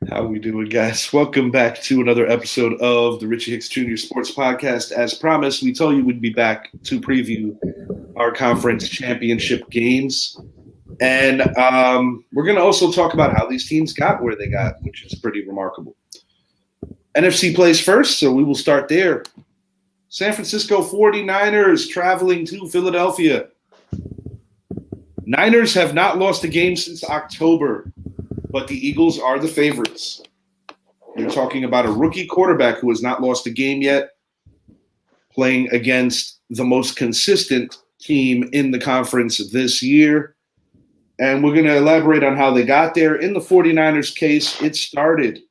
How we doing, guys? Welcome back to another episode of the Richie Hicks Jr. Sports Podcast. As promised, we told you we'd be back to preview our conference championship games. And we're going to also talk about how these teams got where they got, which is pretty remarkable. NFC plays first, so we will start there. San Francisco 49ers traveling to Philadelphia. Niners have not lost a game since October, but the Eagles are the favorites. You're talking about a rookie quarterback who has not lost a game yet, playing against the most consistent team in the conference this year. And we're going to elaborate on how they got there. In the 49ers case, it started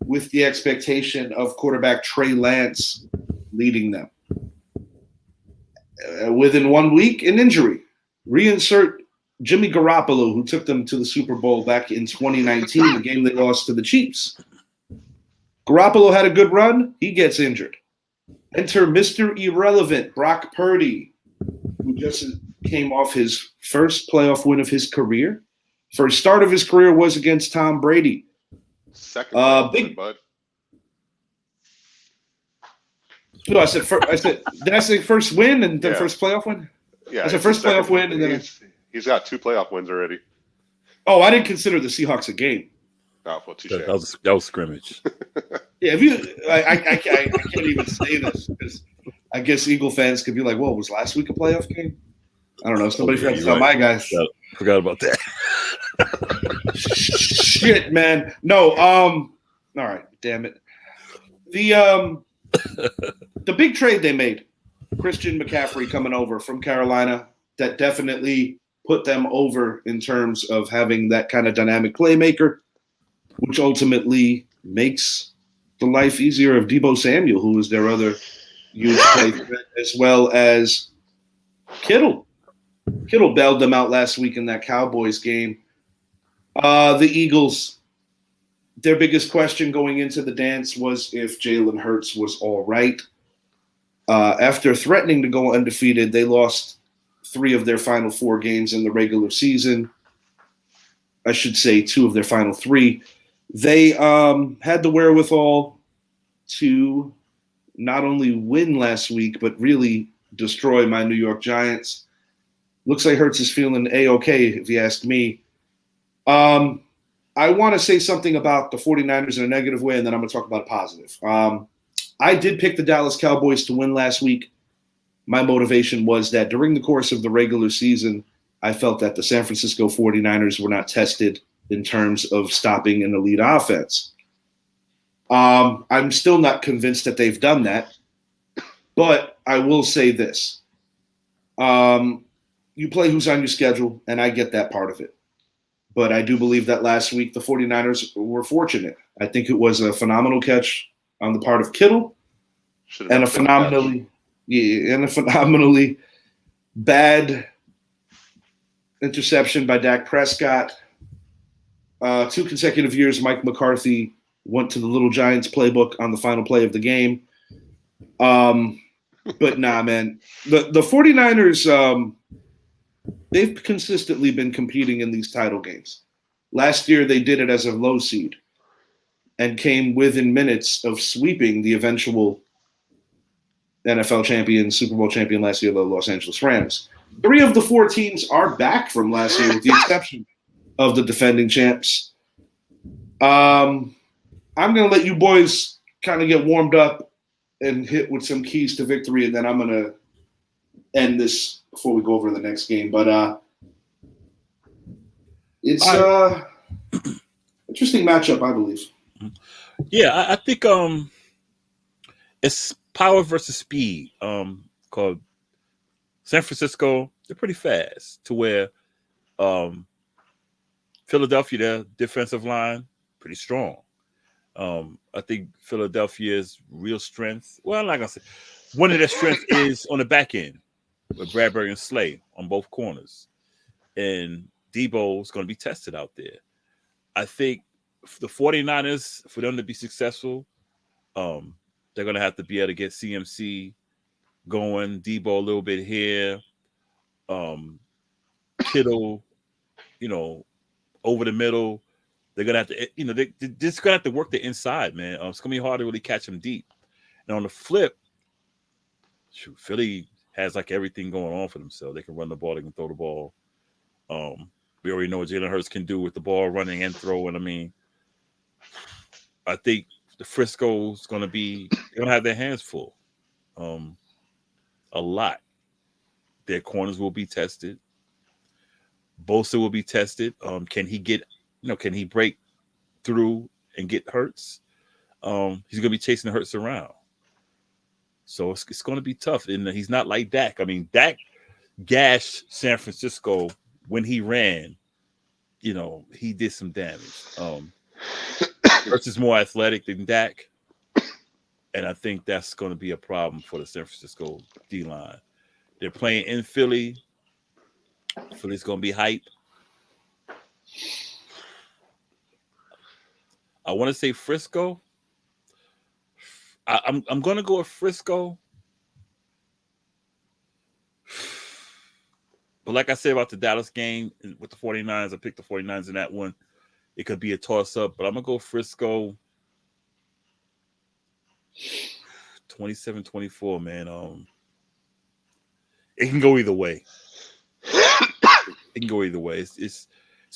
with the expectation of quarterback Trey Lance leading them. Within 1 week, an injury. Reinsert Jimmy Garoppolo, who took them to the Super Bowl back in 2019, the game they lost to the Chiefs. Garoppolo had a good run. He gets injured. Enter Mr. Irrelevant, Brock Purdy, who just came off his first playoff win of his career. First start of his career was against Tom Brady. Second win, bud. No, I said did I say first win and then first playoff win? Yeah, I said first playoff win and then he's got 2 playoff wins already. Oh, I didn't consider the Seahawks a game. Oh, well, that was scrimmage. Yeah, I can't even say this because I guess Eagle fans could be like, "Whoa, was last week a playoff game?" I don't know. Somebody forgot to tell my guys. Forgot about that. Shit, man. No. All right. Damn it. The big trade they made, Christian McCaffrey coming over from Carolina, that definitely put them over in terms of having that kind of dynamic playmaker, which ultimately makes the life easier of Deebo Samuel, who is their other huge play threat, as well as Kittle. Kittle bailed them out last week in that Cowboys game. The Eagles, their biggest question going into the dance was if Jalen Hurts was all right. After threatening to go undefeated, they lost 3 of their final 4 games in the regular season. I should say 2 of their final 3. They had the wherewithal to not only win last week, but really destroy my New York Giants. Looks like Hurts is feeling A-okay, if you ask me. I want to say something about the 49ers in a negative way, and then I'm going to talk about a positive. I did pick the Dallas Cowboys to win last week. My motivation was that during the course of the regular season, I felt that the San Francisco 49ers were not tested in terms of stopping an elite offense. I'm still not convinced that they've done that, but I will say this. You play who's on your schedule, and I get that part of it. But I do believe that last week the 49ers were fortunate. I think it was a phenomenal catch on the part of Kittle and a phenomenally bad interception by Dak Prescott. 2 consecutive years, Mike McCarthy went to the Little Giants playbook on the final play of the game. But nah, man. The 49ers, they've consistently been competing in these title games. Last year, they did it as a low seed and came within minutes of sweeping the eventual NFL champion, Super Bowl champion last year, the Los Angeles Rams. 3 of the 4 teams are back from last year, with the exception of the defending champs. I'm going to let you boys kind of get warmed up and hit with some keys to victory, and then I'm going to end this before we go over the next game. But it's interesting matchup, I believe. Yeah, I think it's power versus speed. Called San Francisco, they're pretty fast to where Philadelphia, their defensive line, pretty strong. I think Philadelphia's real strength, well, I'm not going to say, one of their strengths is on the back end with Bradbury and Slay on both corners. And Debo is going to be tested out there. I think the 49ers, for them to be successful, they're going to have to be able to get CMC going, Debo a little bit here, Kittle over the middle. They're gonna have to, they're just gonna have to work the inside, man. It's gonna be hard to really catch them deep. And on the flip, Philly has like everything going on for themselves. They can run the ball, they can throw the ball. We already know what Jalen Hurts can do with the ball running and throwing. I mean, I think the Frisco's they're gonna have their hands full. A lot. Their corners will be tested. Bosa will be tested. Can he break through and get Hurts? He's gonna be chasing Hurts around. So it's gonna be tough. And he's not like Dak. I mean, Dak gashed San Francisco when he ran. He did some damage. Hurts is more athletic than Dak. And I think that's going to be a problem for the San Francisco D-line. They're playing in Philly. Philly's going to be hype. I want to say Frisco. I'm going to go with Frisco. But like I said about the Dallas game with the 49ers, I picked the 49ers in that one. It could be a toss-up, but I'm going to go Frisco 27-24, man. It can go either way. It can go either way. It's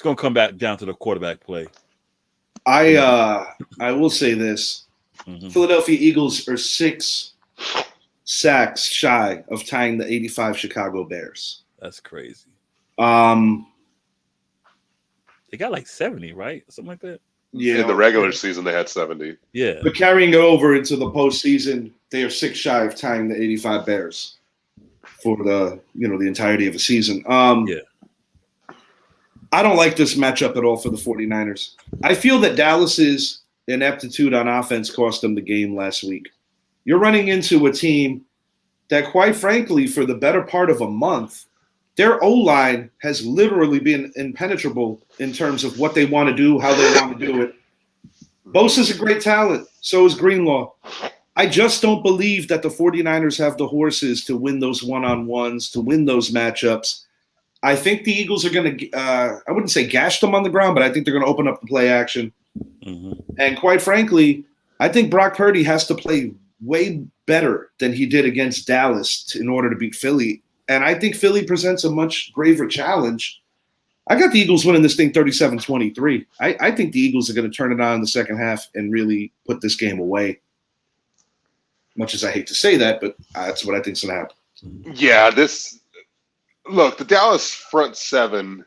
going to come back down to the quarterback play. I will say this. Mm-hmm. Philadelphia Eagles are 6 sacks shy of tying the 85 Chicago Bears. That's crazy. They got like 70, right? Something like that. Yeah. In the regular season, they had 70. Yeah. But carrying it over into the postseason, they are 6 shy of tying the 85 Bears for the entirety of the season. Yeah. I don't like this matchup at all for the 49ers. I feel that Dallas's ineptitude on offense cost them the game last week. You're running into a team that, quite frankly, for the better part of a month, their O-line has literally been impenetrable in terms of what they want to do, how they want to do it. Bosa's a great talent. So is Greenlaw. I just don't believe that the 49ers have the horses to win those one-on-ones, to win those matchups. I think the Eagles are going to, I wouldn't say gash them on the ground, but I think they're going to open up the play action. Mm-hmm. And quite frankly, I think Brock Purdy has to play way better than he did against Dallas in order to beat Philly. And I think Philly presents a much graver challenge. I got the Eagles winning this thing 37-23. I think the Eagles are going to turn it on in the second half and really put this game away. Much as I hate to say that, but that's what I think is going to happen. Yeah, look, the Dallas front seven,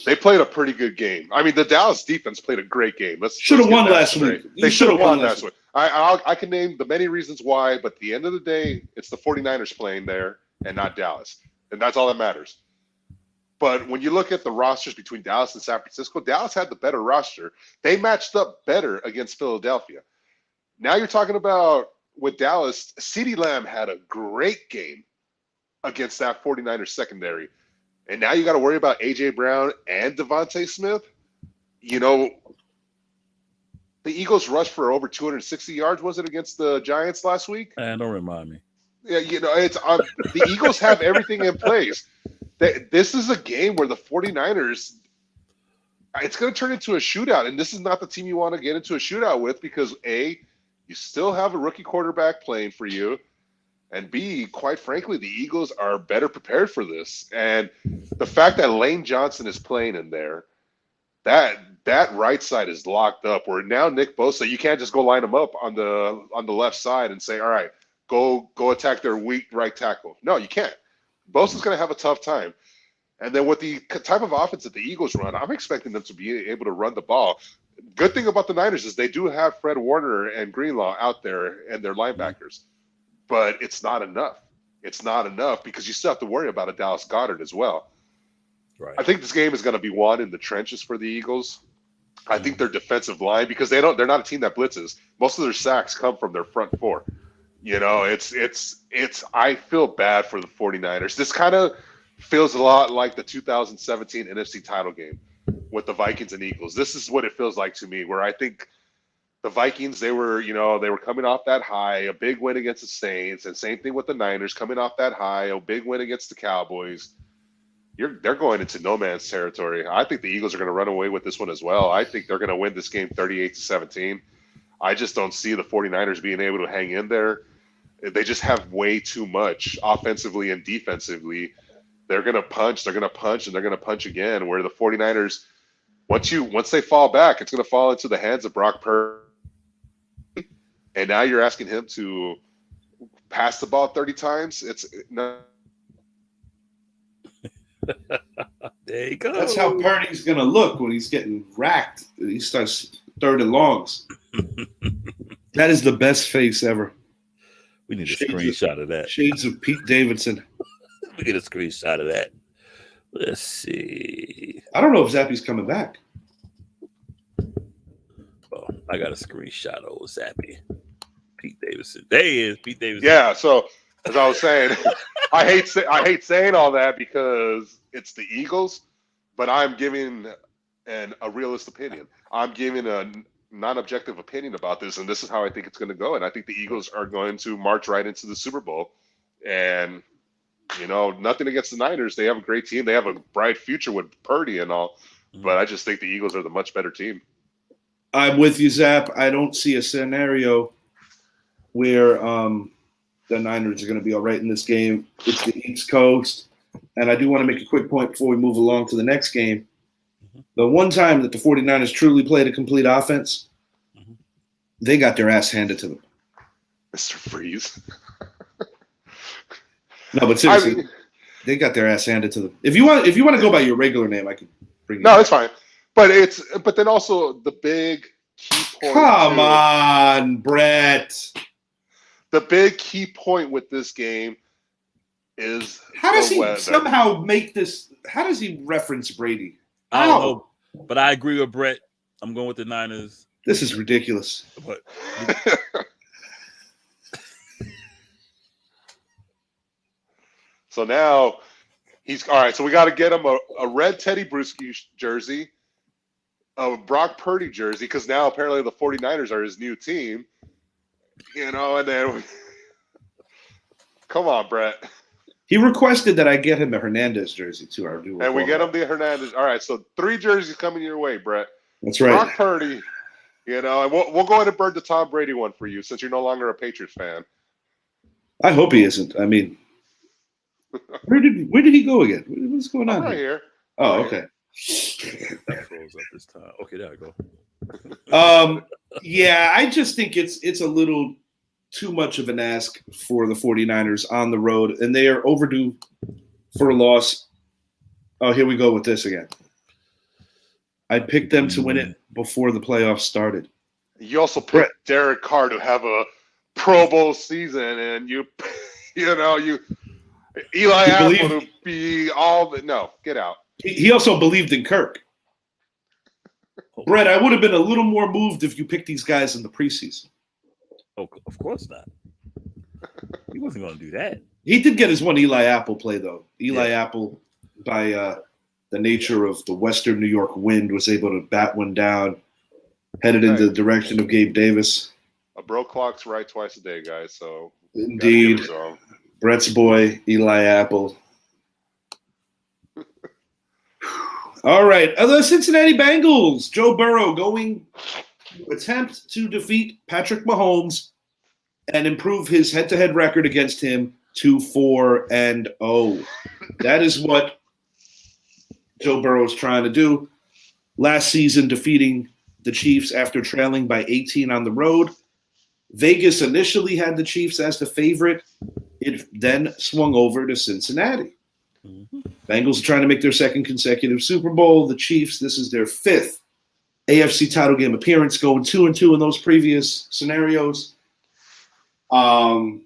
they played a pretty good game. I mean, the Dallas defense played a great game. Should have won last week. They should have won last week. I can name the many reasons why, but at the end of the day, it's the 49ers playing there and not Dallas. And that's all that matters. But when you look at the rosters between Dallas and San Francisco, Dallas had the better roster. They matched up better against Philadelphia. Now you're talking about with Dallas, CeeDee Lamb had a great game against that 49ers secondary. And now you got to worry about A.J. Brown and Devontae Smith. The Eagles rushed for over 260 yards, was it, against the Giants last week? Man, don't remind me. Yeah, it's the Eagles have everything in place. This is a game where the 49ers, it's going to turn into a shootout. And this is not the team you want to get into a shootout with because, A, you still have a rookie quarterback playing for you. And B, quite frankly, the Eagles are better prepared for this. And the fact that Lane Johnson is playing in there, that right side is locked up. Where now Nick Bosa, you can't just go line him up on the left side and say, all right, go attack their weak right tackle. No, you can't. Bosa's going to have a tough time. And then with the type of offense that the Eagles run, I'm expecting them to be able to run the ball. Good thing about the Niners is they do have Fred Warner and Greenlaw out there and their linebackers. But it's not enough. It's not enough because you still have to worry about a Dallas Goedert as well. Right. I think this game is going to be won in the trenches for the Eagles. I think their defensive line, because they're not a team that blitzes. Most of their sacks come from their front four. I feel bad for the 49ers. This kind of feels a lot like the 2017 NFC title game with the Vikings and Eagles. This is what it feels like to me, where I think the Vikings, they were coming off that high, a big win against the Saints, and same thing with the Niners coming off that high, a big win against the Cowboys. they're going into no man's territory. I think the Eagles are going to run away with this one as well. I think they're going to win this game 38-17. I just don't see the 49ers being able to hang in there. They just have way too much offensively and defensively. They're going to punch, and they're going to punch again, where the 49ers, once they fall back, it's going to fall into the hands of Brock Purdy. And now you're asking him to pass the ball 30 times. It's not. There you go. That's how Purdy's going to look when he's getting racked. He starts third and longs. That is the best face ever. We need a screenshot of that. Shades of Pete Davidson. We get a screenshot of that. Let's see. I don't know if Zappy's coming back. Oh, I got a screenshot of old Zappy. Pete Davidson. There he is, Pete Davidson. Yeah, so as I was saying, I hate saying all that because it's the Eagles, but I'm giving a realist opinion. I'm giving a non-objective opinion about this, and this is how I think it's going to go. And I think the Eagles are going to march right into the Super Bowl. And nothing against the Niners. They have a great team. They have a bright future with Purdy and all. But I just think the Eagles are the much better team. I'm with you, Zap. I don't see a scenario where the Niners are going to be all right in this game. It's the East Coast. And I do want to make a quick point before we move along to the next game. The one time that the 49ers truly played a complete offense, they got their ass handed to them. Mr. Freeze. No, but seriously, they got their ass handed to them. If you want to go by your regular name, I could bring you. No, it's fine. But then also the big key point. Come on, Brett. The big key point with this game is how does he weather. somehow make this? How does he reference Brady? I don't know, but I agree with Brett. I'm going with the Niners. This is ridiculous. But so now he's all right. So we got to get him a red Teddy Bruschi jersey, a Brock Purdy jersey, because now apparently the 49ers are his new team. And then come on, Brett. He requested that I get him a Hernandez jersey too. And we get him the Hernandez. All right, so 3 jerseys coming your way, Brett. That's right. Brock Purdy, and we'll go ahead and burn the Tom Brady one for you since you're no longer a Patriots fan. I hope he isn't. I mean, where did he go again? What's going on right here? Oh, okay. That froze up this time. Okay, there I go. Yeah, I just think it's a little too much of an ask for the 49ers on the road, and they are overdue for a loss. Oh, here we go with this again. I picked them to win it before the playoffs started. You also picked Derek Carr to have a Pro Bowl season, and Eli Apple to be no, get out. He also believed in Kirk. Brett, I would have been a little more moved if you picked these guys in the preseason. Oh, of course not. He wasn't going to do that. He did get his one Eli Apple play, though. Eli Apple, by the nature of the Western New York wind, was able to bat one down, headed in the direction of Gabe Davis. A bro clock's right twice a day, guys. So indeed, Brett's boy, Eli Apple. All right, the Cincinnati Bengals. Joe Burrow going to attempt to defeat Patrick Mahomes and improve his head-to-head record against him to 4-0. That is what Joe Burrow is trying to do. Last season, defeating the Chiefs after trailing by 18 on the road. Vegas initially had the Chiefs as the favorite. It then swung over to Cincinnati. Mm-hmm. Bengals are trying to make their second consecutive Super Bowl. The Chiefs, this is their 5th AFC title game appearance, going 2-2 in those previous scenarios. And,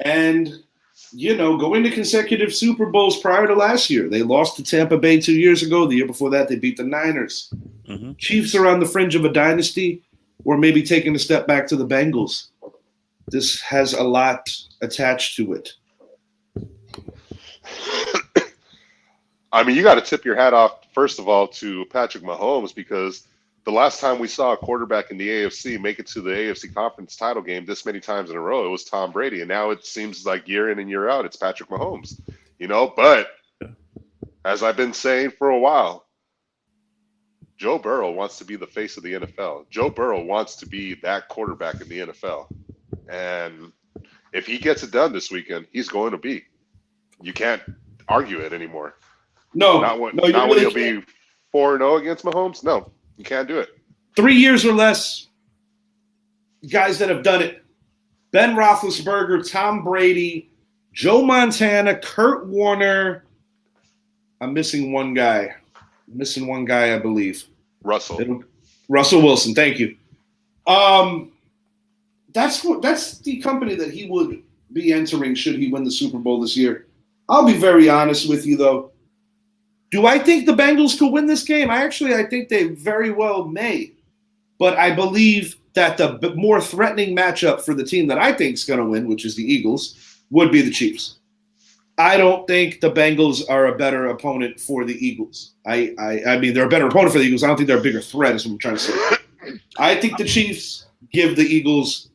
going to consecutive Super Bowls prior to last year. They lost to Tampa Bay 2 years ago. The year before that, they beat the Niners. Mm-hmm. Chiefs are on the fringe of a dynasty, or maybe taking a step back to the Bengals. This has a lot attached to it. I mean, you got to tip your hat off, first of all, to Patrick Mahomes, because the last time we saw a quarterback in the AFC make it to the AFC conference title game this many times in a row, it was Tom Brady. And now it seems like year in and year out, it's Patrick Mahomes, but As I've been saying for a while, Joe Burrow wants to be the face of the NFL. Joe Burrow wants to be that quarterback in the NFL. And if he gets it done this weekend, he's going to be. You can't argue it anymore. No, Not when you really he'll can't. be 4-0 against Mahomes. No, you can't do it. 3 years or less, guys that have done it. Ben Roethlisberger, Tom Brady, Joe Montana, Kurt Warner. I'm missing one guy. I believe. Russell Wilson. Thank you. That's the company that he would be entering should he win the Super Bowl this year. I'll be very honest with you, though. Do I think the Bengals could win this game? I think they very well may. But I believe that the more threatening matchup for the team that I think is going to win, which is the Eagles, would be the Chiefs. I don't think the Bengals are a better opponent for the Eagles. I mean, they're a better opponent for the Eagles. I don't think they're a bigger threat, is what I'm trying to say. I think the Chiefs give the Eagles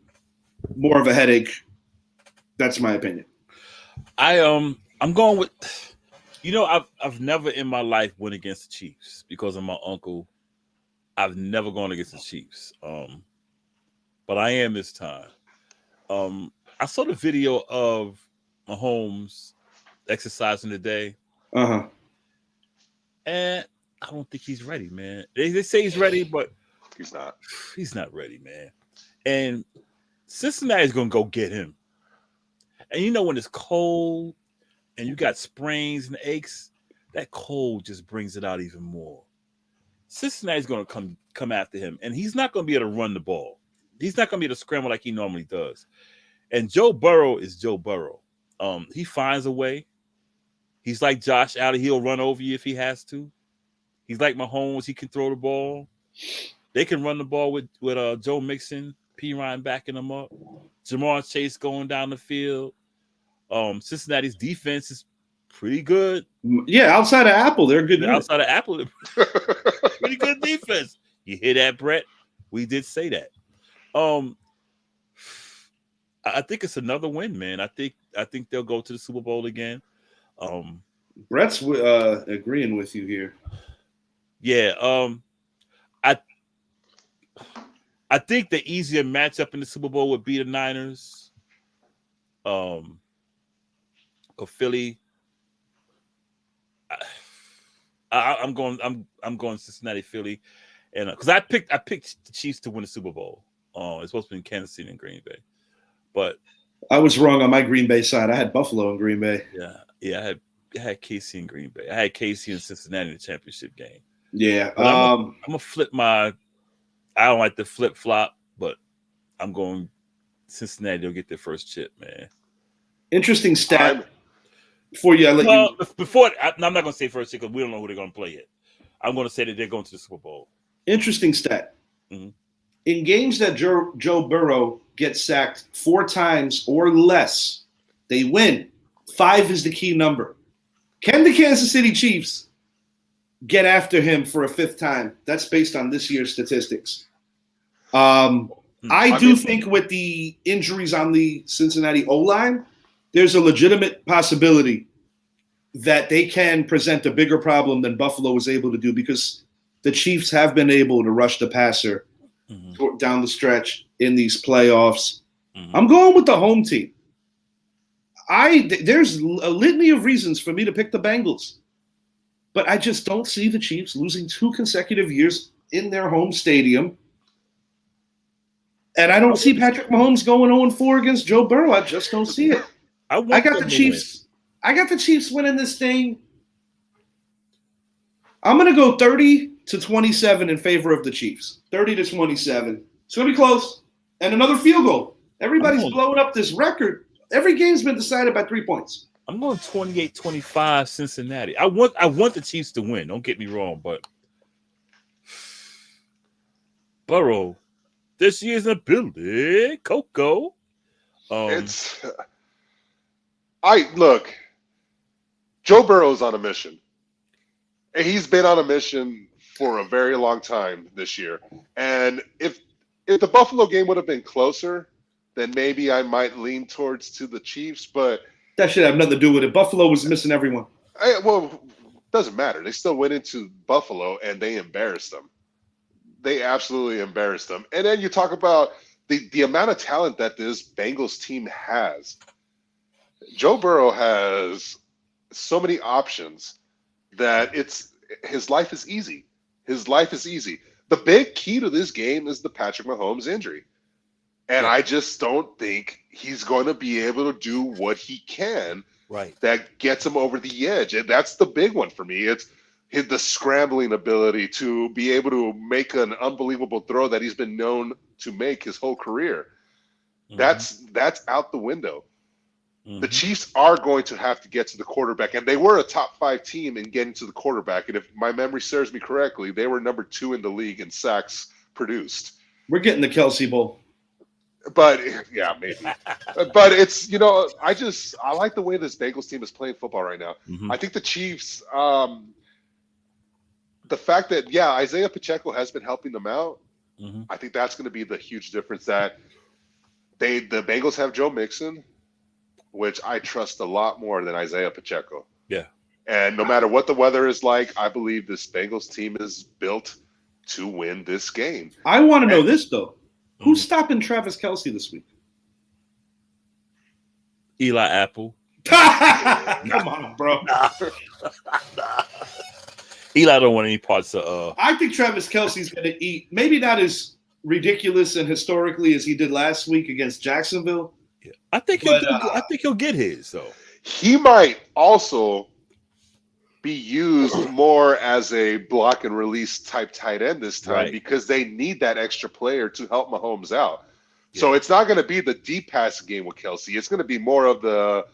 more of a headache. That's my opinion. I'm going with, I've never in my life went against the Chiefs because of my uncle. I've never gone against the Chiefs. But I am this time. I saw the video of Mahomes exercising today. Uh-huh. And I don't think he's ready, man. They say he's ready, but he's not. He's not ready, man. And Cincinnati's going to go get him. And when it's cold and you got sprains and aches, that cold just brings it out even more. Cincinnati's going to come after him, and he's not going to be able to run the ball. He's not going to be able to scramble like he normally does. And Joe Burrow is Joe Burrow. He finds a way. He's like Josh Allen. He'll run over you if he has to. He's like Mahomes. He can throw the ball. They can run the ball with Joe Mixon, P. Ryan backing them up. Jamar Chase going down the field. Cincinnati's defense is pretty good. Yeah, outside of Apple, they're good. Outside of Apple, pretty good defense. You hear that, Brett? We did say that. I think it's another win, man. I think they'll go to the Super Bowl again. Brett's agreeing with you here. Yeah. I think the easier matchup in the Super Bowl would be the Niners. Or Philly. I'm going Cincinnati, Philly, and because I picked the Chiefs to win the Super Bowl. It's supposed to be in Kansas City and Green Bay, but I was wrong on my Green Bay side. I had Buffalo and Green Bay. Yeah, I had KC and Green Bay. I had KC and Cincinnati in the championship game. Yeah, I'm gonna flip my. I don't like the flip flop, but I'm going Cincinnati. They'll get their first chip, man. Interesting stat. Before you, I'm not going to say first chip because we don't know who they're going to play yet. I'm going to say that they're going to the Super Bowl. Interesting stat. Mm-hmm. In games that Joe Burrow gets sacked 4 times or less, they win. 5 is the key number. Can the Kansas City Chiefs get after him for a 5th time? That's based on this year's statistics. I do think with the injuries on the Cincinnati O-line, there's a legitimate possibility that they can present a bigger problem than Buffalo was able to do because the Chiefs have been able to rush the passer down the stretch in these playoffs. Mm-hmm. I'm going with the home team. There's a litany of reasons for me to pick the Bengals, but I just don't see the Chiefs losing 2 consecutive years in their home stadium. And I don't see Patrick Mahomes going 0-4 against Joe Burrow. I just don't see it. I got the Chiefs. I got the Chiefs winning this thing. I'm going to go 30-27 in favor of the Chiefs. 30-27. It's going to be close. And another field goal. Everybody's blowing up this record. Every game's been decided by 3 points. I'm going 28-25 Cincinnati. I want the Chiefs to win. Don't get me wrong, but Burrow, this year's in the building. Coco. Look, Joe Burrow's on a mission. And he's been on a mission for a very long time this year. And if the Buffalo game would have been closer, then maybe I might lean towards to the Chiefs. But that should have nothing to do with it. Buffalo was missing everyone. Doesn't matter. They still went into Buffalo and they embarrassed them. They absolutely embarrassed them. And then you talk about the amount of talent that this Bengals team has. Joe Burrow has so many options that his life is easy. His life is easy. The big key to this game is the Patrick Mahomes injury. And I just don't think he's going to be able to do what he can that gets him over the edge. And that's the big one for me. It's the scrambling ability to be able to make an unbelievable throw that he's been known to make his whole career. Mm-hmm. That's out the window. Mm-hmm. The Chiefs are going to have to get to the quarterback, and they were a top 5 team in getting to the quarterback. And if my memory serves me correctly, they were number 2 in the league in sacks produced. We're getting the Kelsey Bowl. But yeah, maybe. But it's, I like the way this Bengals team is playing football right now. Mm-hmm. I think the Chiefs, the fact that, Isaiah Pacheco has been helping them out, mm-hmm. I think that's going to be the huge difference. That the Bengals have Joe Mixon, which I trust a lot more than Isaiah Pacheco. Yeah. And no matter what the weather is like, I believe this Bengals team is built to win this game. I want to know this, though. Who's stopping Travis Kelce this week? Eli Apple. Come on, bro. Nah. Eli don't want any parts of. I think Travis Kelce's going to eat. Maybe not as ridiculous and historically as he did last week against Jacksonville. Yeah. I think he'll get his. So he might also be used more as a block and release type tight end this time because they need that extra player to help Mahomes out. Yeah. So it's not going to be the deep passing game with Kelce. It's going to be more of the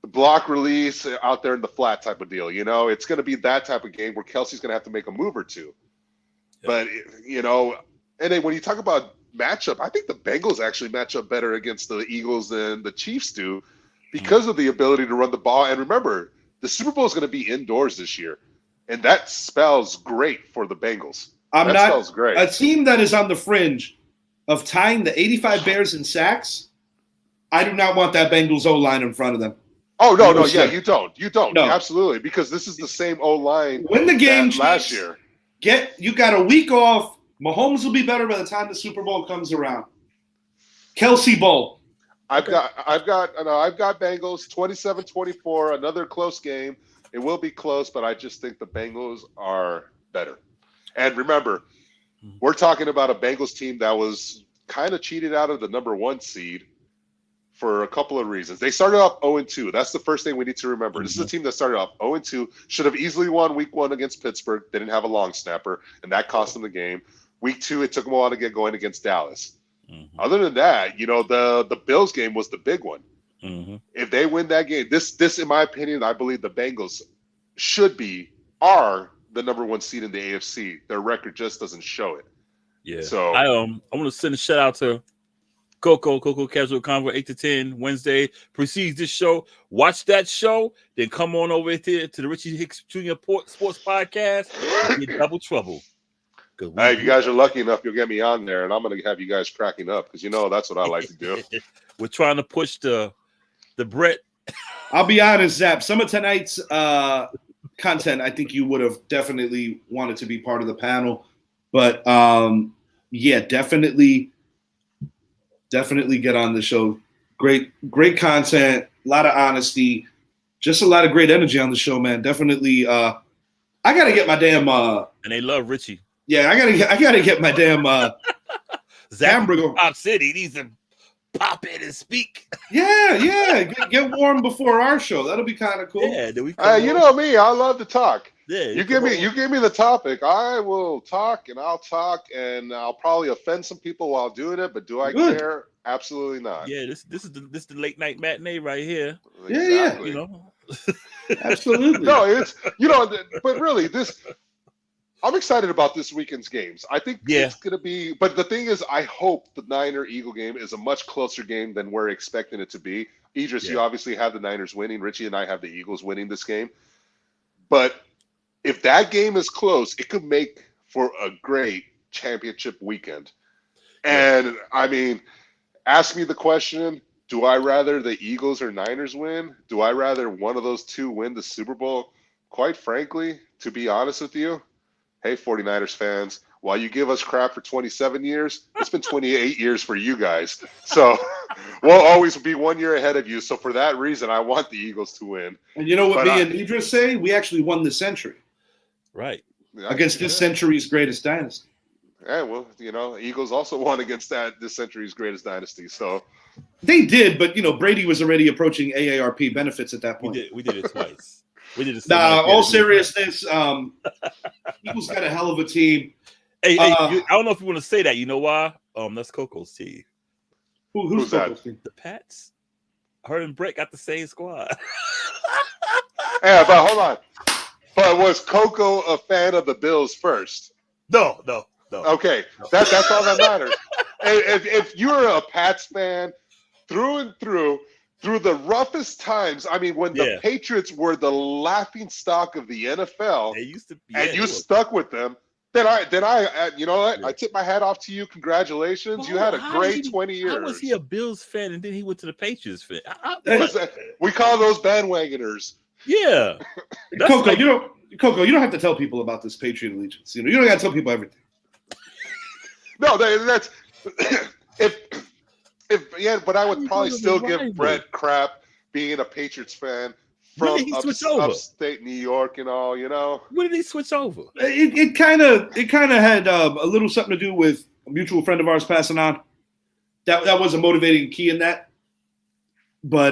block release out there in the flat type of deal. It's going to be that type of game where Kelsey's going to have to make a move or two. Yeah. But, and then when you talk about matchup, I think the Bengals actually match up better against the Eagles than the Chiefs do because of the ability to run the ball. And remember, the Super Bowl is going to be indoors this year, and that spells great for the Bengals. Spells great. A team that is on the fringe of tying the 85 Bears in sacks. I do not want that Bengals O-line in front of them. Oh, no, you don't. You don't. No. Absolutely, because this is the same O-line when the game last year. You got a week off. Mahomes will be better by the time the Super Bowl comes around. Kelsey Bowl. I've got Bengals 27-24, another close game. It will be close, but I just think the Bengals are better. And remember, we're talking about a Bengals team that was kind of cheated out of the number 1 seed for a couple of reasons. They started off 0-2. That's the first thing we need to remember. Mm-hmm. This is a team that started off 0-2, should have easily won week 1 against Pittsburgh. They didn't have a long snapper, and that cost them the game. Week 2, it took them a while to get going against Dallas. Mm-hmm. Other than that, the Bills game was the big one. Mm-hmm. If they win that game, this, in my opinion, I believe the Bengals are the number 1 seed in the AFC. Their record just doesn't show it. Yeah. So I want to send a shout out to Coco Casual Convo 8 to 10 Wednesday precedes this show. Watch that show, then come on over here to the Richie Hicks Jr. Sports Podcast and get Double Trouble. Hey, if you guys are lucky enough, you'll get me on there, and I'm going to have you guys cracking up because that's what I like to do. We're trying to push the Brett. I'll be honest, Zap. Some of tonight's content, I think you would have definitely wanted to be part of the panel, but definitely get on the show. Great content, a lot of honesty, just a lot of great energy on the show, man. Definitely, I gotta get my damn. And they love Richie. Yeah, I gotta get my damn Zappy Pop City needs to pop in and speak. Yeah. Get warm before our show. That'll be kind of cool. Yeah, you know me, I love to talk. Yeah, you give me the topic. I will talk and I'll probably offend some people while doing it, but do I care? Absolutely not. Yeah, this is the late night matinee right here. Exactly. Yeah. Absolutely. No, it's but really I'm excited about this weekend's games. I think it's going to be – but the thing is, I hope the Niner-Eagle game is a much closer game than we're expecting it to be. Idris, you obviously have the Niners winning. Richie and I have the Eagles winning this game. But if that game is close, it could make for a great championship weekend. And, I mean, ask me the question, do I rather the Eagles or Niners win? Do I rather one of those two win the Super Bowl? quite frankly, to be honest with you, hey, 49ers fans, while you give us crap for 27 years, it's been 28 years for you guys. So we'll always be 1 year ahead of you. So for that reason, I want the Eagles to win. And you know what But me and Idris say? We actually won the century Right. against this century's greatest dynasty. Yeah, well, Eagles also won against this century's greatest dynasty. So They did, but Brady was already approaching AARP benefits at that point. We did it twice. We did it. All seriousness, Eagles got a hell of a team. Hey, I don't know if you want to say that. You know why? That's Coco's team. Who's that? The Pats. Her and Brett got the same squad. Yeah, but hold on. But was Coco a fan of the Bills first? No. Okay, that's all that matters. If you're a Pats fan through and through the roughest times, I mean, when the Patriots were the laughing stock of the NFL, they used to be, and you stuck with them, then I you know what? I tip my hat off to you. Congratulations, you had a great 20 years. How was he a Bills fan and then he went to the Patriots fan? We call those bandwagoners. Yeah, Coco, Coco, you don't have to tell people about this Patriot allegiance. You don't got to tell people everything. No, that's but I would probably still give Brett crap being a Patriots fan from upstate New York and all. When did he switch over? It kind of had a little something to do with a mutual friend of ours passing on. That was a motivating key in that. But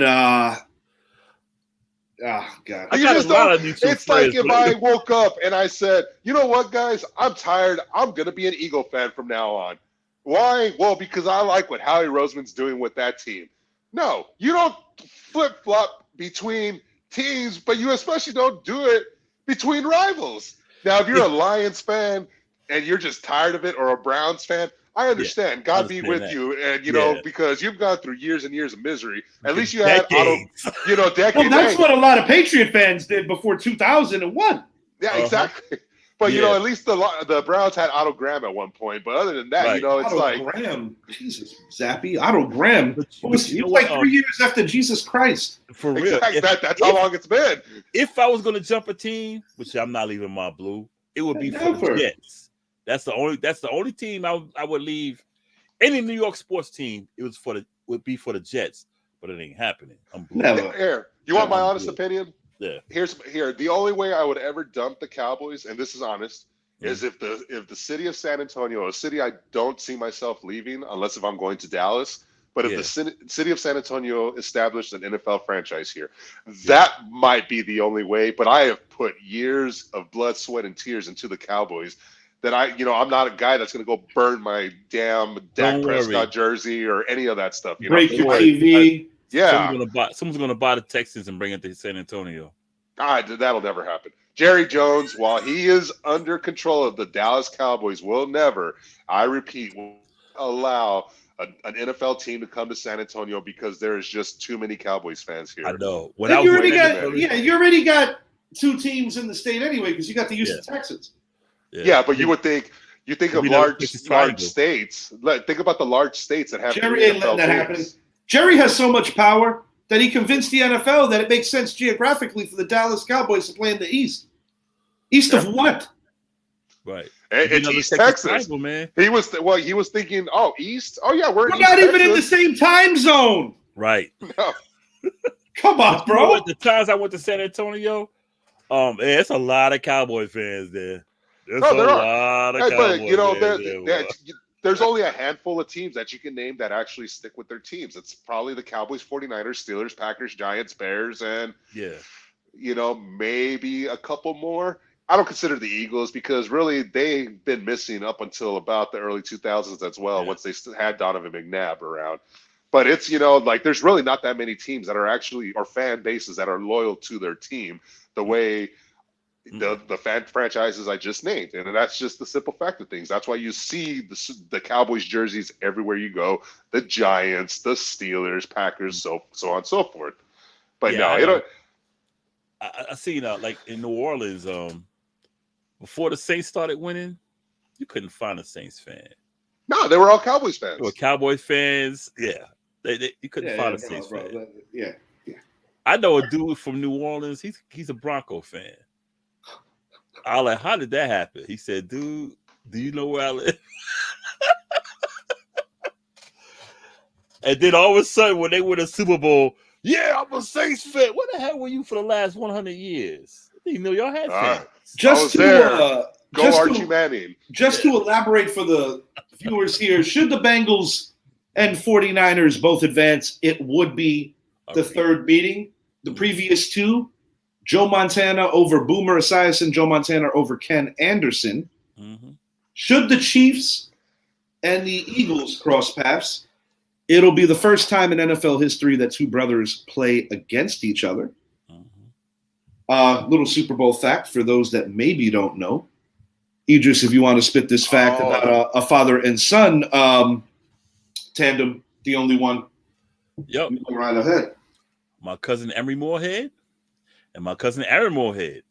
God, it's like if I woke up and I said, you know what, guys, I'm tired. I'm gonna be an Eagle fan from now on. Why? Well, because I like what Howie Roseman's doing with that team. No, you don't flip-flop between teams, but you especially don't do it between rivals. Now, if you're a Lions fan and you're just tired of it, or a Browns fan, I understand. God be with you, and because you've gone through years and years of misery. At least you had decades. Decades. Well, that's what a lot of Patriot fans did before 2001. Yeah, exactly. But at least the Browns had Otto Graham at one point. But other than that, it's Otto like Graham. Jesus, Zappy, Otto Graham. He played 3 years after Jesus Christ. For real, exactly. That's how long it's been. If I was going to jump a team, which I'm not leaving my blue, it would be for the Jets. That's the only team I would leave. Any New York sports team, would be for the Jets, but it ain't happening. I'm blue. Here, you want my honest opinion? Yeah. Here. The only way I would ever dump the Cowboys, and this is honest, is if the city of San Antonio, a city I don't see myself leaving unless if I'm going to Dallas, but if the city of San Antonio established an NFL franchise here, that might be the only way. But I have put years of blood, sweat, and tears into the Cowboys. That I'm not a guy that's going to go burn my damn Dak Prescott jersey or any of that stuff. Break your TV. Yeah, someone's gonna buy the Texans and bring it to San Antonio. That'll never happen. Jerry Jones, while he is under control of the Dallas Cowboys, will never, I repeat, will allow an NFL team to come to San Antonio because there is just too many Cowboys fans here. I know. You already got 2 teams in the state anyway because you got the Houston Texans. Yeah, but you would think of large states. Think about the large states that have. Jerry ain't letting that happen. Jerry has so much power that he convinced the NFL that it makes sense geographically for the Dallas Cowboys to play in the East. East of what? Right. It's East Texas. Rival, man. He was thinking, East. Oh yeah, we're not Texas. Even in the same time zone. Right. No. Come on, bro. At the times I went to San Antonio, it's a lot of Cowboy fans there. There's a lot of Cowboys there's only a handful of teams that you can name that actually stick with their teams. It's probably the Cowboys, 49ers, Steelers, Packers, Giants, Bears, and maybe a couple more. I don't consider the Eagles because really they've been missing up until about the early 2000s as well, once they had Donovan McNabb around. But it's, there's really not that many teams that are actually, or fan bases that are loyal to their team the way the fan franchises I just named. And that's just the simple fact of things. That's why you see the Cowboys jerseys everywhere you go, the Giants, the Steelers, Packers, so on and so forth. But I see like in New Orleans, before the Saints started winning, you couldn't find a Saints fan. No, they were all Cowboys fans. They were Cowboys fans. Yeah. You couldn't find a Saints fan. Yeah. I know a dude from New Orleans. He's a Bronco fan. I was like, how did that happen? He said, dude, do you know where I live? And then all of a sudden, when they win a Super Bowl, yeah, I'm a Saints fan. What the hell were you for the last 100 years? I didn't know y'all had fans. I was there. Go just Archie to, Manning. just to elaborate for the viewers here, should the Bengals and 49ers both advance, it would be the third meeting. The previous two, Joe Montana over Boomer Esiason, Joe Montana over Ken Anderson. Mm-hmm. Should the Chiefs and the Eagles cross paths, it'll be the first time in NFL history that two brothers play against each other. Little Super Bowl fact for those that maybe don't know. Idris, if you want to spit this fact about a father and son tandem, the only one. Yep. Right ahead. My cousin Emery Moorhead and my cousin Aaron Moorhead.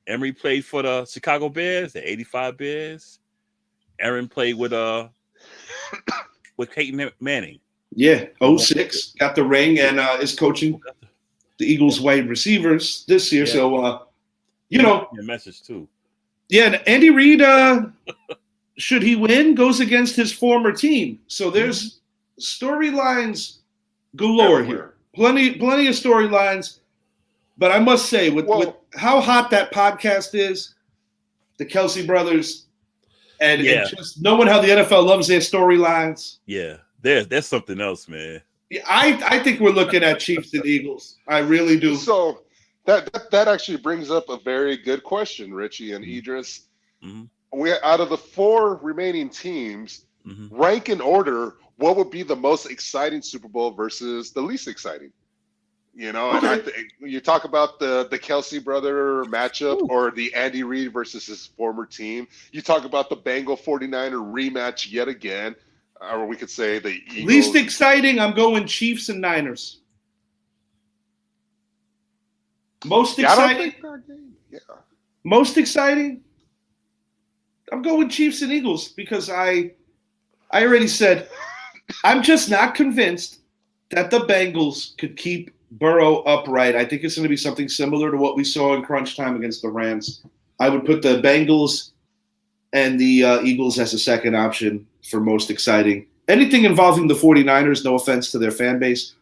Emery played for the Chicago Bears, the 85 Bears. Aaron played with Peyton Manning. Yeah, 06. Got the ring and is coaching the Eagles wide receivers this year. Yeah. So, your message too. Yeah, and Andy Reid, should he win, goes against his former team. So there's storylines galore here. Plenty of storylines. But I must say, with how hot that podcast is, the Kelsey brothers, and just knowing how the NFL loves their storylines. Yeah, there's something else, man. I think we're looking at Chiefs and Eagles. I really do. So that actually brings up a very good question, Richie and Idris. Mm-hmm. We out of the four remaining teams, rank in order, what would be the most exciting Super Bowl versus the least exciting? And you talk about the Kelsey brother matchup or the Andy Reid versus his former team. You talk about the Bengal 49er rematch yet again. Or we could say the Eagles. Least exciting, I'm going Chiefs and Niners. Most exciting? Most exciting? I'm going Chiefs and Eagles because I already said I'm just not convinced that the Bengals could keep Burrow upright. I think it's going to be something similar to what we saw in crunch time against the Rams. I would put the Bengals and the Eagles as a second option for most exciting. Anything involving the 49ers, no offense to their fan base,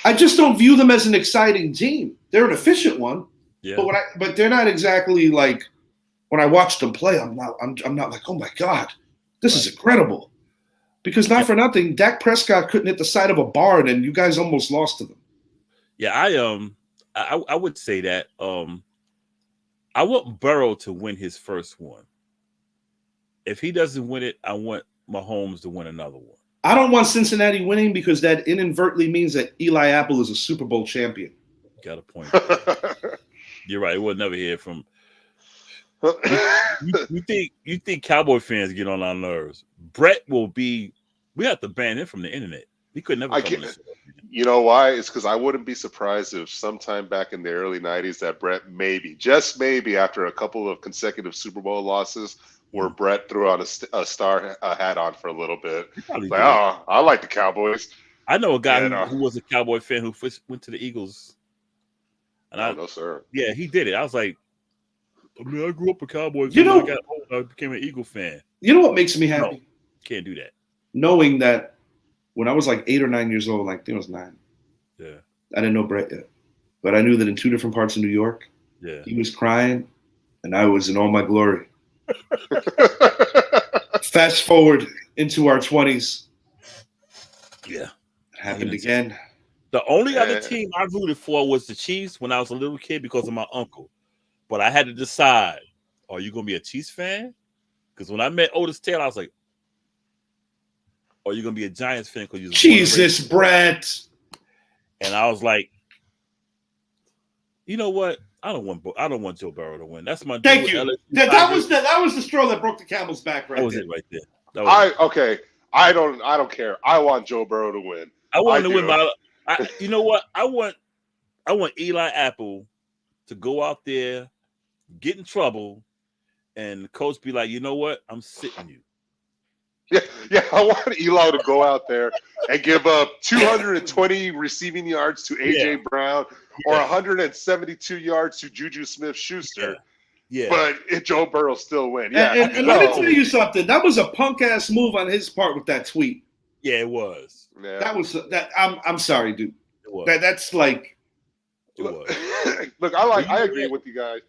I just don't view them as an exciting team. They're an efficient one, but they're not exactly like when I watch them play. I'm not like, oh my God, this is incredible. Because not for nothing, Dak Prescott couldn't hit the side of a barn, and you guys almost lost to them. Yeah, I would say that I want Burrow to win his first one. If he doesn't win it, I want Mahomes to win another one. I don't want Cincinnati winning because that inadvertently means that Eli Apple is a Super Bowl champion. Got a point. You're right. We'll never hear from. You think Cowboy fans get on our nerves? Brett will be. We have to ban him from the internet. He could never. You know why? It's because I wouldn't be surprised if sometime back in the early '90s that Brett just maybe after a couple of consecutive Super Bowl losses, where Brett threw on a star hat on for a little bit. I like the Cowboys. I know a guy who was a Cowboy fan who went to the Eagles. And no, sir. Yeah, he did it. I was like, I grew up a Cowboy fan. I got old, I became an Eagle fan. You know what makes me happy? No, can't do that. Knowing that when I was like 8 or 9 years old, like I think I was 9. Yeah. I didn't know Brett yet. But I knew that in 2 different parts of New York, he was crying and I was in all my glory. Fast forward into our 20s. Yeah. It happened again. The only other team I rooted for was the Chiefs when I was a little kid because of my uncle. But I had to decide, are you going to be a Chiefs fan? Because when I met Otis Taylor, I was like, or are you going to be a Giants fan? Because Jesus, Brett. And I was like, you know what? I don't want Joe Burrow to win. That's my thank you. That was the straw that broke the camel's back. Right, that was it right there. I don't care. I want Joe Burrow to win. I want him to win. You know what? I want Eli Apple to go out there, get in trouble, and the coach be like, you know what? I'm sitting you. Yeah. I want Eli to go out there and give up 220 receiving yards to AJ Brown or 172 yards to Juju Smith-Schuster. Yeah. But Joe Burrow still win. And let me tell you something. That was a punk ass move on his part with that tweet. Yeah, it was. Yeah. That was that. I'm sorry, dude. It was. That's like. It was. Look, I agree with you guys.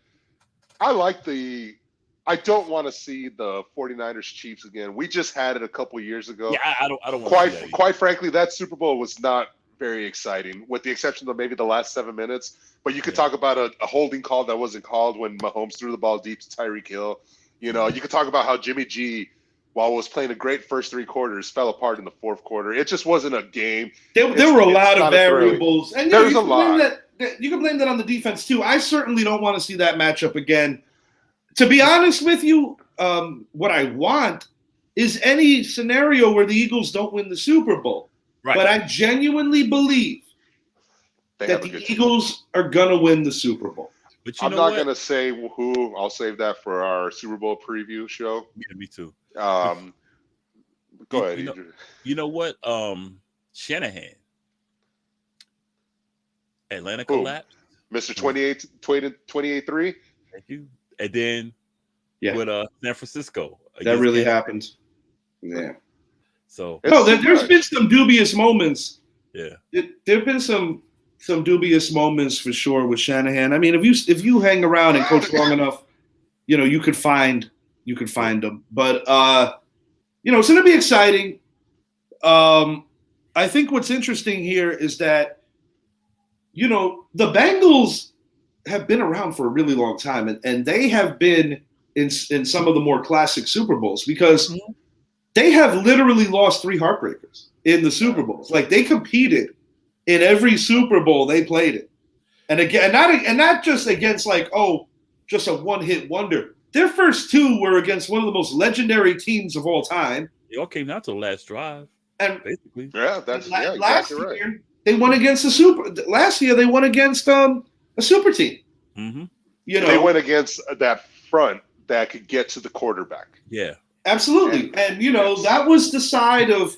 I don't want to see the 49ers Chiefs again. We just had it a couple years ago. Yeah, I don't want to Quite frankly, that Super Bowl was not very exciting, with the exception of maybe the last 7 minutes. But you could talk about a holding call that wasn't called when Mahomes threw the ball deep to Tyreek Hill. You know, you could talk about how Jimmy G, while was playing a great first 3 quarters, fell apart in the fourth quarter. It just wasn't a game. There were a lot of variables, and there's a lot. You can blame that on the defense too. I certainly don't want to see that matchup again. To be honest with you, what I want is any scenario where the Eagles don't win the Super Bowl. Right. But I genuinely believe that the Eagles are going to win the Super Bowl. But I'm not going to say who. I'll save that for our Super Bowl preview show. Yeah, me too. Go ahead. You know what? Shanahan. Atlanta collapsed. Mr. 28-3. Thank you. And then with San Francisco. That really happened. Yeah. So there's been some dubious moments. Yeah. There have been some dubious moments for sure with Shanahan. I mean, if you hang around and coach long enough, you know, you could find them. But it's gonna be exciting. I think what's interesting here is that, you know, the Bengals have been around for a really long time, and they have been in some of the more classic Super Bowls because they have literally lost 3 heartbreakers in the Super Bowls. Like, they competed in every Super Bowl they played in, and again, not just against just a one-hit wonder. Their first 2 were against one of the most legendary teams of all time. They all came down to the last drive, and basically. Last year they won against Last year they won against a super team. Mm-hmm. You know, they went against that front that could get to the quarterback. Yeah, absolutely. And you know, that was the side of,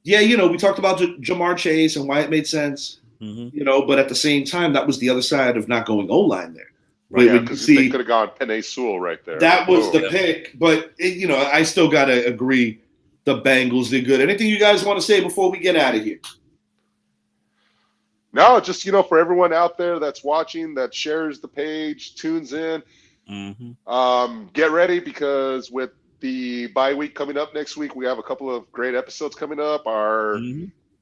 you know, we talked about Jamar Chase and why it made sense. Mm-hmm. You know, but at the same time, that was the other side of not going O-line there. Right, because they could have gone Penei Sewell right there. That was the pick, but you know, I still gotta agree, the Bengals did good. Anything you guys want to say before we get out of here? No, just, you know, for everyone out there that's watching, that shares the page, tunes in, get ready, because with the bye week coming up next week, we have a couple of great episodes coming up. Our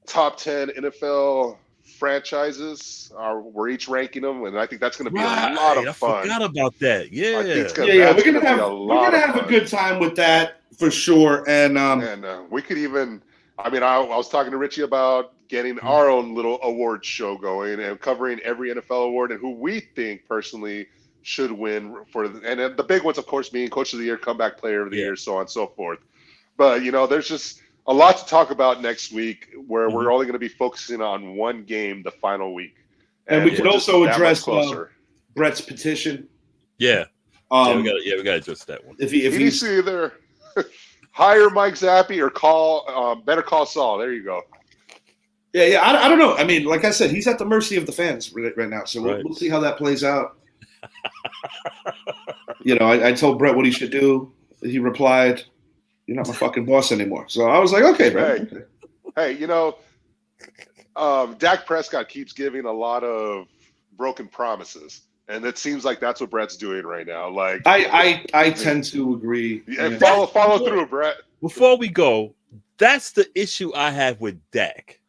top 10 NFL franchises, we're each ranking them, and I think that's going to be a lot of fun. I forgot about that. Yeah, we're gonna have a good time with that for sure. And we could even, I mean, I was talking to Richie about getting our own little award show going and covering every NFL award and who we think personally should win and the big ones, of course, being Coach of the Year, Comeback Player of the Year, so on and so forth. But, you know, there's just a lot to talk about next week, where we're only going to be focusing on one game the final week. And we could also address Brett's petition. Yeah. We got to address that one. If he needs to either hire Mike Zappy or call Better Call Saul. There you go. Yeah. I don't know. I mean, like I said, he's at the mercy of the fans right now. So we'll see how that plays out. You know, I told Brett what he should do. He replied, "You're not my fucking boss anymore." So I was like, okay, Brett. Hey, you know, Dak Prescott keeps giving a lot of broken promises. And it seems like that's what Brett's doing right now. Like, I tend to agree. Yeah, follow through, Brett. Before we go, that's the issue I have with Dak.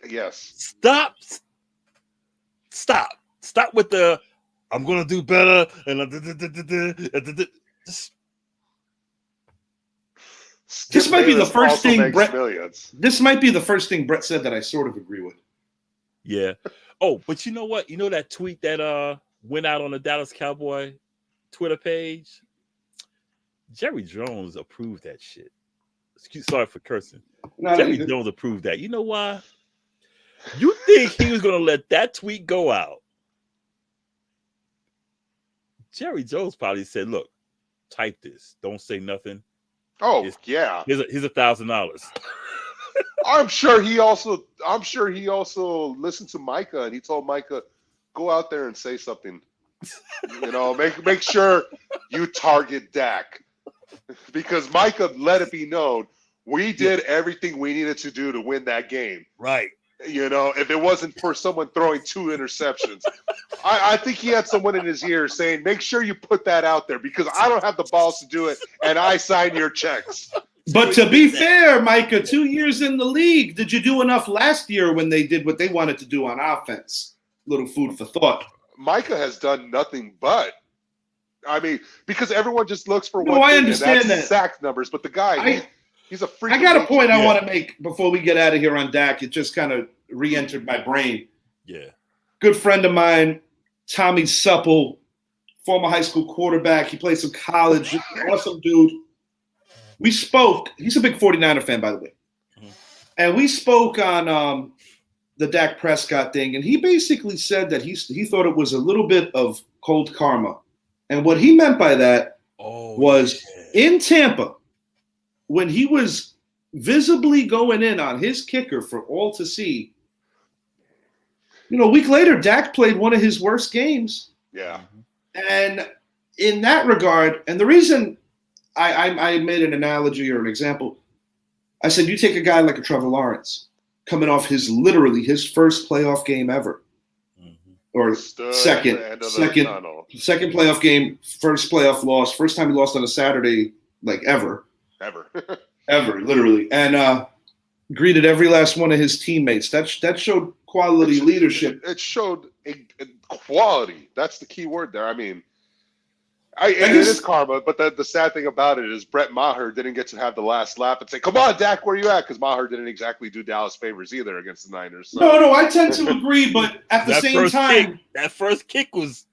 Yes. Stop with the I'm gonna do better and this might be the first thing Brett. This might be the first thing Brett said that I sort of agree with. Yeah. Oh, but you know what? You know that tweet that went out on the Dallas Cowboy Twitter page? Jerry Jones approved that shit. Sorry for cursing. Jerry Jones approved that. You know why? You think he was going to let that tweet go out? Jerry Jones probably said, look, type this. Don't say nothing. Oh Here's- yeah, Here's $1,000. I'm sure he also listened to Micah, and he told Micah, go out there and say something. Make sure you target Dak, because Micah let it be known we did everything we needed to do to win that game. Right. If it wasn't for someone throwing 2 interceptions. I think he had someone in his ear saying, make sure you put that out there, because I don't have the balls to do it, and I sign your checks. But to be fair, Micah, 2 years in the league, did you do enough last year when they did what they wanted to do on offense? Little food for thought. Micah has done nothing but. I mean, because everyone just looks for No, one I thing, understand and that's that. sack numbers. But the guy, he's a freak. I got a point I Yeah. want to make before we get out of here on Dak. It just kind of re-entered my brain. Yeah. Good friend of mine, Tommy Supple, former high school quarterback. He played some college. Awesome dude. We spoke. He's a big 49er fan, by the way. Mhm. And we spoke on the Dak Prescott thing, and he basically said that he thought it was a little bit of cold karma. And what he meant by that was in Tampa, when he was visibly going in on his kicker for all to see, a week later, Dak played one of his worst games. Yeah. And in that regard, and the reason I made an analogy or an example, I said, you take a guy like a Trevor Lawrence coming off literally his first playoff game ever, or second playoff game, first playoff loss, first time he lost on a Saturday, like ever, literally, and greeted every last one of his teammates. That showed quality leadership. It showed a quality. That's the key word there. I mean, it is karma, but the sad thing about it is Brett Maher didn't get to have the last laugh and say, come on, Dak, where you at? Because Maher didn't exactly do Dallas favors either against the Niners. So. No, I tend to agree, but at the same time... that first kick was...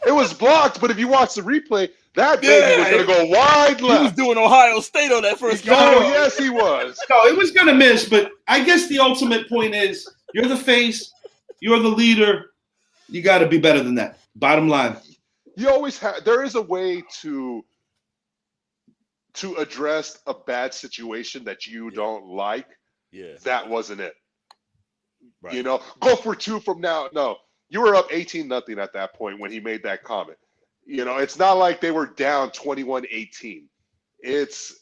It was blocked, but if you watch the replay, that baby was going to go wide left. He was doing Ohio State on that first kick. Oh, yes, he was. No, it was going to miss, but I guess the ultimate point is you're the face, you're the leader, you got to be better than that. Bottom line. You always have. There is a way to address a bad situation that you don't like. Yeah, that wasn't it. Right. Go for 2 from now. No, you were up 18-0 at that point when he made that comment. It's not like they were down 21-18. It's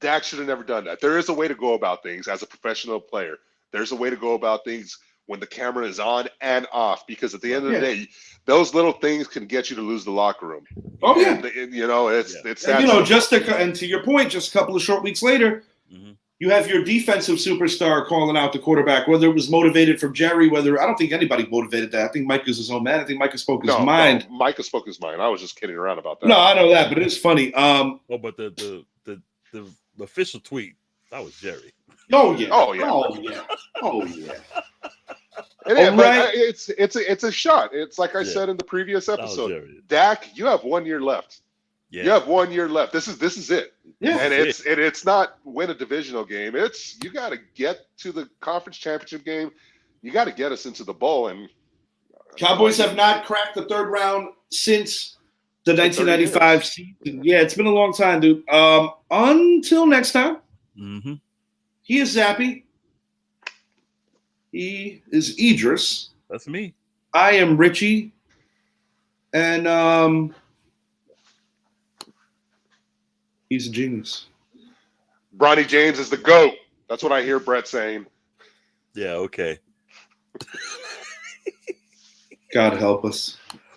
Dak should have never done that. There is a way to go about things as a professional player. There's a way to go about things when the camera is on and off, because at the end of the day, those little things can get you to lose the locker room. Oh yeah, it's that. And to your point, just a couple of short weeks later, you have your defensive superstar calling out the quarterback, whether it was motivated from Jerry, I don't think anybody motivated that. I think Mike is his own man. I think Micah spoke his mind. No, Micah spoke his mind. I was just kidding around about that. No, I know that, but it's funny. But the official tweet, that was Jerry. Oh yeah. Oh yeah. Oh yeah. Oh yeah. It's a shot. It's like I said in the previous episode. Dak, you have 1 year left. Yeah. You have 1 year left. This is it. Yeah. And it's not win a divisional game. It's you got to get to the conference championship game. You got to get us into the bowl. And Cowboys have not cracked the third round since the 1995 season. Yeah, it's been a long time, dude. Until next time. Mm-hmm. He is Zappy. He is Idris. That's me. I am Richie. And he's a genius. Bronny James is the GOAT. That's what I hear Brett saying. Yeah, okay. God help us.